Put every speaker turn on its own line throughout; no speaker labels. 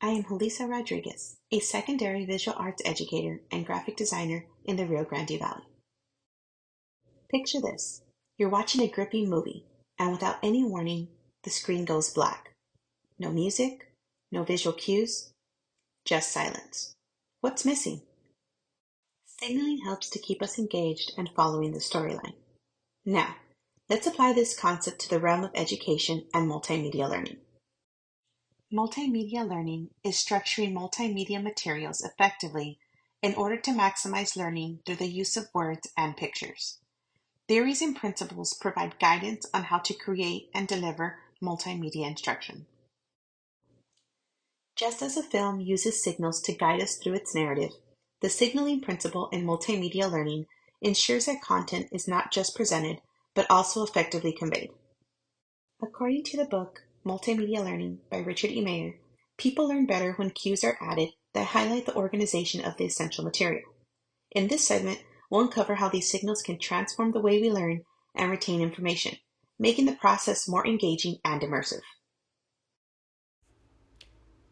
I am Julissa Rodriguez, a secondary visual arts educator and graphic designer in the Rio Grande Valley. Picture this. You're watching a gripping movie, and without any warning, the screen goes black. No music, no visual cues, just silence. What's missing? Signaling helps to keep us engaged and following the storyline. Now, let's apply this concept to the realm of education and multimedia learning. Multimedia learning is structuring multimedia materials effectively in order to maximize learning through the use of words and pictures. Theories and principles provide guidance on how to create and deliver multimedia instruction. Just as a film uses signals to guide us through its narrative, the signaling principle in multimedia learning ensures that content is not just presented, but also effectively conveyed. According to the book Multimedia Learning by Richard E. Mayer, people learn better when cues are added that highlight the organization of the essential material. In this segment, we'll uncover how these signals can transform the way we learn and retain information, making the process more engaging and immersive.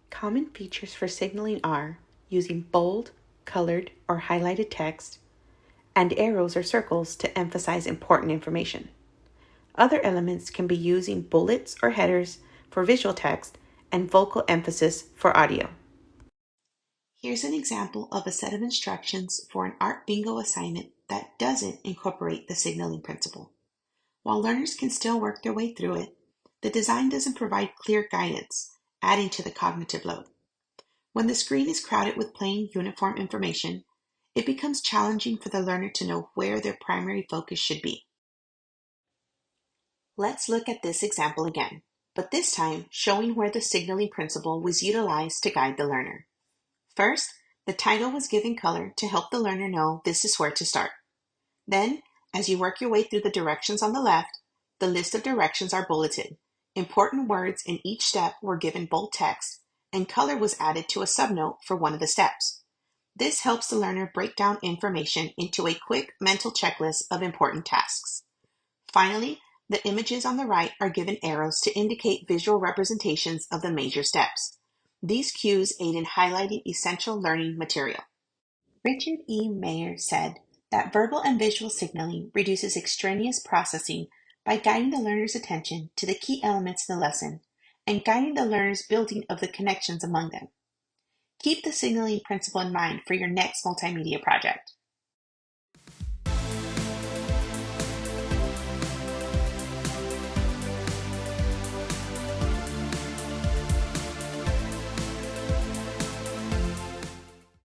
Common features for signaling are using bold, colored, or highlighted text, and arrows or circles to emphasize important information. Other elements can be using bullets or headers for visual text and vocal emphasis for audio. Here's an example of a set of instructions for an art bingo assignment that doesn't incorporate the signaling principle. While learners can still work their way through it, the design doesn't provide clear guidance, adding to the cognitive load. When the screen is crowded with plain, uniform information, it becomes challenging for the learner to know where their primary focus should be. Let's look at this example again, but this time showing where the signaling principle was utilized to guide the learner. First, the title was given color to help the learner know this is where to start. Then, as you work your way through the directions on the left, the list of directions are bulleted. Important words in each step were given bold text, and color was added to a subnote for one of the steps. This helps the learner break down information into a quick mental checklist of important tasks. Finally, the images on the right are given arrows to indicate visual representations of the major steps. These cues aid in highlighting essential learning material. Richard E. Mayer said that verbal and visual signaling reduces extraneous processing by guiding the learner's attention to the key elements in the lesson and guiding the learner's building of the connections among them. Keep the signaling principle in mind for your next multimedia project.